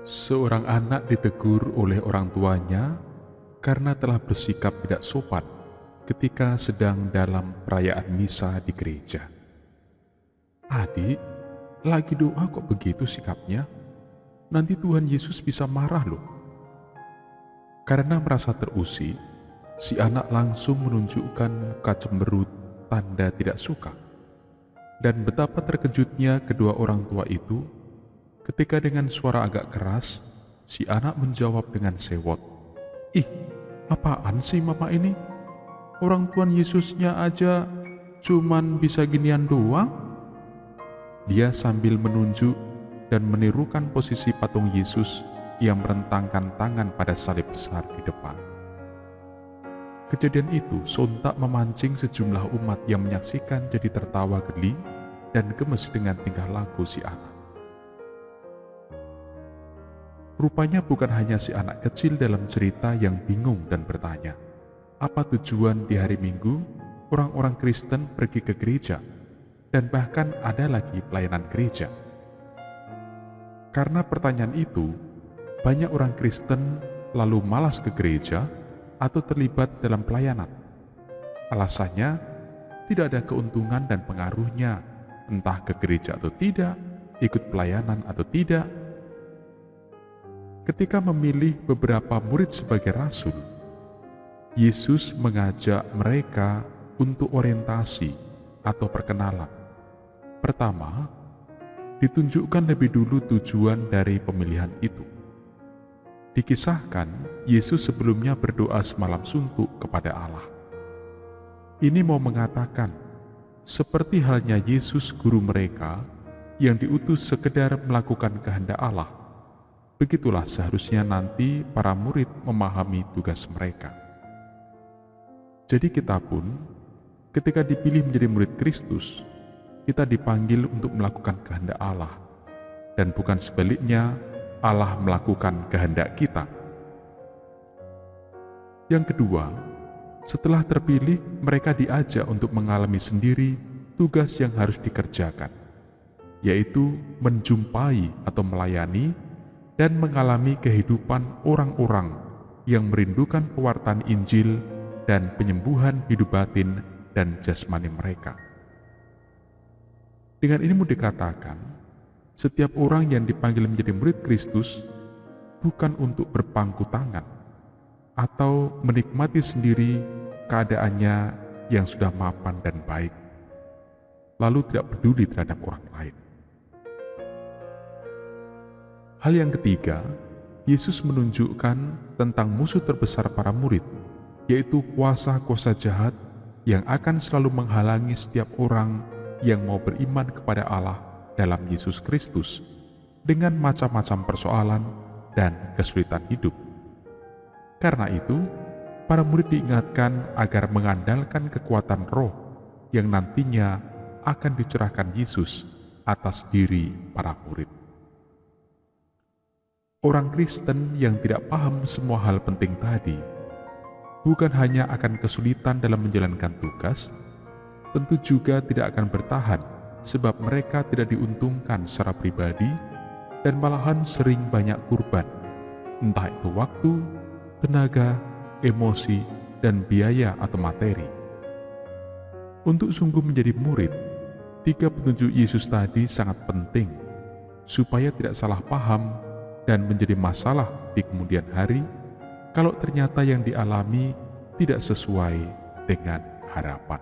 Seorang anak ditegur oleh orang tuanya karena telah bersikap tidak sopan ketika sedang dalam perayaan misa di gereja. "Adik, lagi doa kok begitu sikapnya? Nanti Tuhan Yesus bisa marah loh." Karena merasa terusik, si anak langsung menunjukkan muka cemberut tanda tidak suka. Dan betapa terkejutnya kedua orang tua itu ketika dengan suara agak keras, si anak menjawab dengan sewot, "Ih, apaan sih mama ini? Orang Tuhan Yesusnya aja cuman bisa ginian doang." Dia sambil menunjuk dan menirukan posisi patung Yesus yang merentangkan tangan pada salib besar di depan. Kejadian itu sontak memancing sejumlah umat yang menyaksikan jadi tertawa geli dan gemes dengan tingkah laku si anak. Rupanya bukan hanya si anak kecil dalam cerita yang bingung dan bertanya, apa tujuan di hari Minggu orang-orang Kristen pergi ke gereja, dan bahkan ada lagi pelayanan gereja. Karena pertanyaan itu, banyak orang Kristen lalu malas ke gereja atau terlibat dalam pelayanan. Alasannya, tidak ada keuntungan dan pengaruhnya, entah ke gereja atau tidak, ikut pelayanan atau tidak. Ketika memilih beberapa murid sebagai rasul, Yesus mengajak mereka untuk orientasi atau perkenalan. Pertama, ditunjukkan lebih dulu tujuan dari pemilihan itu. Dikisahkan, Yesus sebelumnya berdoa semalam suntuk kepada Allah. Ini mau mengatakan, seperti halnya Yesus guru mereka yang diutus sekedar melakukan kehendak Allah, begitulah seharusnya nanti para murid memahami tugas mereka. Jadi kita pun, ketika dipilih menjadi murid Kristus, kita dipanggil untuk melakukan kehendak Allah, dan bukan sebaliknya Allah melakukan kehendak kita. Yang kedua, setelah terpilih, mereka diajak untuk mengalami sendiri tugas yang harus dikerjakan, yaitu menjumpai atau melayani dan mengalami kehidupan orang-orang yang merindukan pewartaan Injil dan penyembuhan hidup batin dan jasmani mereka. Dengan ini mau dikatakan, setiap orang yang dipanggil menjadi murid Kristus bukan untuk berpangku tangan atau menikmati sendiri keadaannya yang sudah mapan dan baik, lalu tidak peduli terhadap orang lain. Hal yang ketiga, Yesus menunjukkan tentang musuh terbesar para murid, yaitu kuasa-kuasa jahat yang akan selalu menghalangi setiap orang yang mau beriman kepada Allah dalam Yesus Kristus dengan macam-macam persoalan dan kesulitan hidup. Karena itu, para murid diingatkan agar mengandalkan kekuatan roh yang nantinya akan dicurahkan Yesus atas diri para murid. Orang Kristen yang tidak paham semua hal penting tadi, bukan hanya akan kesulitan dalam menjalankan tugas, tentu juga tidak akan bertahan sebab mereka tidak diuntungkan secara pribadi dan malahan sering banyak kurban, entah itu waktu, tenaga, emosi, dan biaya atau materi. Untuk sungguh menjadi murid, 3 petunjuk Yesus tadi sangat penting supaya tidak salah paham dan menjadi masalah di kemudian hari kalau ternyata yang dialami tidak sesuai dengan harapan.